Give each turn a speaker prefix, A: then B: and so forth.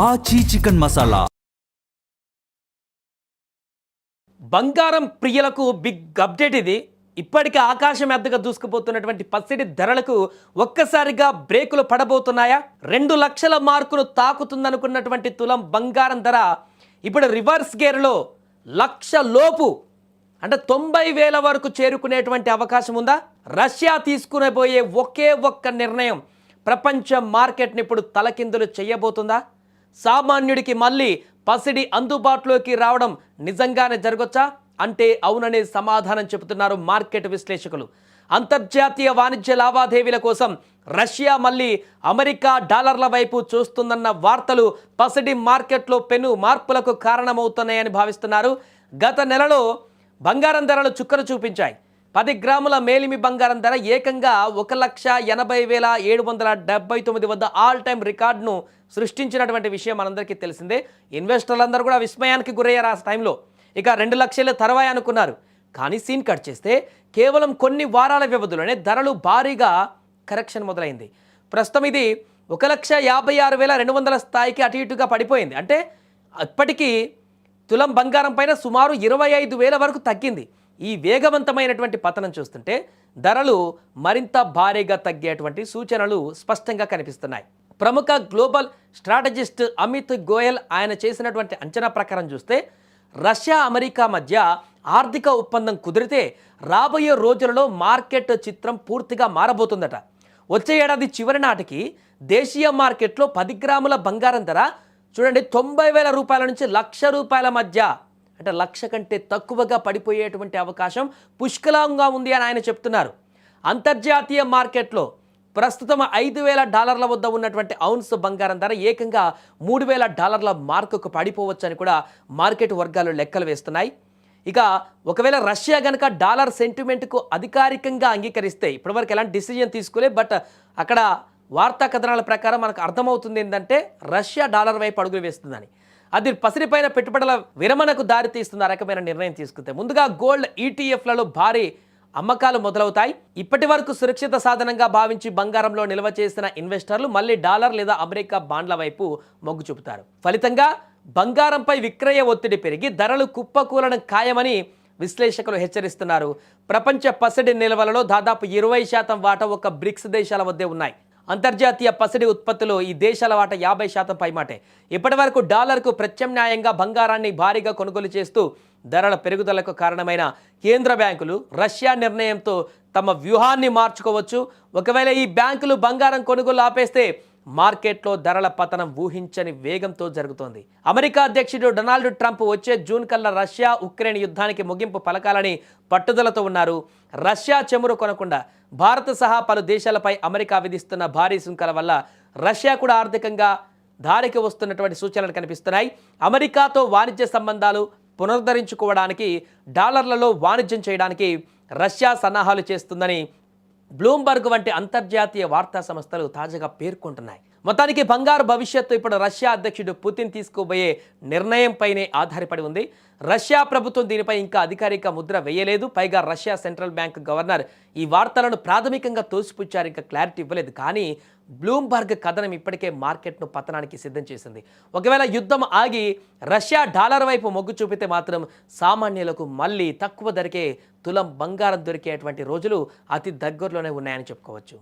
A: ఆచి చికెన్ మసాలా.
B: బంగారం ప్రియులకు బిగ్ అప్డేట్ ఇది. ఇప్పటికే ఆకాశం ఎద్దగా దూసుకుపోతున్నటువంటి పసిడి ధరలకు ఒక్కసారిగా బ్రేకులు పడబోతున్నాయా? 2 లక్షల మార్కును తాకుతుందనుకున్నటువంటి తులం బంగారం ధర ఇప్పుడు రివర్స్ గేర్లో 1 లక్ష లోపు అంటే 90,000 వరకు చేరుకునేటువంటి అవకాశం ఉందా? రష్యా తీసుకునేబోయే ఒకే ఒక్క నిర్ణయం ప్రపంచ మార్కెట్ని ఇప్పుడు తలకిందులు చేయబోతుందా? సామాన్యుడికి మళ్ళీ పసిడి అందుబాటులోకి రావడం నిజంగానే జరగొచ్చా అంటే అవుననే సమాధానం చెబుతున్నారు మార్కెట్ విశ్లేషకులు. అంతర్జాతీయ వాణిజ్య లావాదేవీల కోసం రష్యా మళ్ళీ అమెరికా డాలర్ల వైపు చూస్తుందన్న వార్తలు పసిడి మార్కెట్లో పెను మార్పులకు కారణమవుతున్నాయని భావిస్తున్నారు. గత నెలలో బంగారం ధరలు చుక్కలు చూపించాయి. 10 గ్రాముల మేలిమి బంగారం ధర ఏకంగా 1,80,779 వద్ద ఆల్ టైమ్ రికార్డును సృష్టించినటువంటి విషయం మనందరికీ తెలిసిందే. ఇన్వెస్టర్లందరూ కూడా విస్మయానికి గురయ్యారు ఆ టైంలో. ఇక 2 లక్షల తర్వాయి అనుకున్నారు. కానీ సీన్ కట్ చేస్తే కేవలం కొన్ని వారాల వ్యవధిలోనే ధరలు భారీగా కరెక్షన్ మొదలైంది. ప్రస్తుతం ఇది 1,56,200 స్థాయికి అటు ఇటుగా పడిపోయింది. అంటే ఇప్పటికీ తులం బంగారం పైన సుమారు 25,000 వరకు తగ్గింది. ఈ వేగవంతమైనటువంటి పతనం చూస్తుంటే ధరలు మరింత భారీగా తగ్గేటువంటి సూచనలు స్పష్టంగా కనిపిస్తున్నాయి. ప్రముఖ గ్లోబల్ స్ట్రాటజిస్ట్ అమిత్ గోయల్ ఆయన చేసినటువంటి అంచనా ప్రకారం చూస్తే రష్యా అమెరికా మధ్య ఆర్థిక ఒప్పందం కుదిరితే రాబోయే రోజులలో మార్కెట్ చిత్రం పూర్తిగా మారబోతుందట. వచ్చే ఏడాది చివరి నాటికి దేశీయ మార్కెట్లో 10 గ్రాముల బంగారం ధర చూడండి 90,000 రూపాయల నుంచి 1,00,000 రూపాయల మధ్య అంటే 1,00,000 కంటే తక్కువగా పడిపోయేటువంటి అవకాశం పుష్కలంగా ఉంది అని ఆయన చెప్తున్నారు. అంతర్జాతీయ మార్కెట్లో ప్రస్తుతం $5,000 వద్ద ఉన్నటువంటి ఔన్స్ బంగారం ధర ఏకంగా $3,000 మార్కుకు పడిపోవచ్చని కూడా మార్కెట్ వర్గాలు లెక్కలు వేస్తున్నాయి. ఇక ఒకవేళ రష్యా కనుక డాలర్ సెంటిమెంట్కు అధికారికంగా అంగీకరిస్తే ఇప్పటివరకు ఎలాంటి డిసిజన్ తీసుకోలే, బట్ అక్కడ వార్తా కథనాల ప్రకారం మనకు అర్థమవుతుంది ఏంటంటే రష్యా డాలర్ వైపు అడుగులు వేస్తుందని. అది పసిరిపైన పెట్టుబడుల విరమణకు దారితీస్తుంది. ఆ రకమైన నిర్ణయం తీసుకుంటే ముందుగా గోల్డ్ ఈటీఎఫ్లలో భారీ అమ్మకాలు మొదలవుతాయి. ఇప్పటి వరకు సురక్షిత సాధనంగా భావించి బంగారంలో నిల్వ చేసిన ఇన్వెస్టర్లు మళ్ళీ డాలర్ లేదా అమెరికా బాండ్ల వైపు మొగ్గు చూపుతారు. ఫలితంగా బంగారంపై విక్రయ ఒత్తిడి పెరిగి ధరలు కుప్పకూలడం ఖాయమని విశ్లేషకులు హెచ్చరిస్తున్నారు. ప్రపంచ పసిడి నిల్వలలో దాదాపు 20% వాటా ఒక బ్రిక్స్ దేశాల వద్దే ఉన్నాయి. అంతర్జాతీయ పసిడి ఉత్పత్తిలో ఈ దేశాల వాటా 50% పైమాటే. ఇప్పటి వరకు డాలర్కు ప్రత్యామ్నాయంగా బంగారాన్ని భారీగా కొనుగోలు చేస్తూ ధరల పెరుగుదలకు కారణమైన కేంద్ర బ్యాంకులు రష్యా నిర్ణయంతో తమ వ్యూహాన్ని మార్చుకోవచ్చు. ఒకవేళ ఈ బ్యాంకులు బంగారం కొనుగోలు ఆపేస్తే మార్కెట్లో ధరల పతనం ఊహించని వేగంతో జరుగుతోంది. అమెరికా అధ్యక్షుడు డొనాల్డ్ ట్రంప్ వచ్చే జూన్ కల్లా రష్యా ఉక్రెయిన్ యుద్ధానికి ముగింపు పలకాలని పట్టుదలతో ఉన్నారు. రష్యా చెమురు కొనకుండా భారత్ సహా పలు దేశాలపై అమెరికా విధిస్తున్న భారీ సుంకాల వల్ల రష్యా కూడా ఆర్థికంగా దారికి వస్తున్నటువంటి సూచనలు కనిపిస్తున్నాయి. అమెరికాతో వాణిజ్య సంబంధాలు పునరుద్ధరించుకోవడానికి డాలర్లలో వాణిజ్యం చేయడానికి రష్యా సన్నాహాలు చేస్తుందని బ్లూంబర్గ్ వంటి అంతర్జాతీయ వార్తా సంస్థలు తాజాగా పేర్కొంటున్నాయి. మొత్తానికి బంగారు భవిష్యత్తు ఇప్పుడు రష్యా అధ్యక్షుడు పుతిన్ తీసుకోబోయే నిర్ణయంపైనే ఆధారపడి ఉంది. రష్యా ప్రభుత్వం దీనిపై ఇంకా అధికారిక ముద్ర వేయలేదు. పైగా రష్యా సెంట్రల్ బ్యాంక్ గవర్నర్ ఈ వార్తలను ప్రాథమికంగా తోసిపుచ్చారు, ఇంకా క్లారిటీ ఇవ్వలేదు. కానీ బ్లూంబర్గ్ కథనం ఇప్పటికే మార్కెట్ను పతనానికి సిద్ధం చేసింది. ఒకవేళ యుద్ధం ఆగి రష్యా డాలర్ వైపు మొగ్గు చూపితే మాత్రం సామాన్యులకు మళ్ళీ తక్కువ ధరకే తులం బంగారం దొరికేటువంటి రోజులు అతి దగ్గరలోనే ఉన్నాయని చెప్పుకోవచ్చు.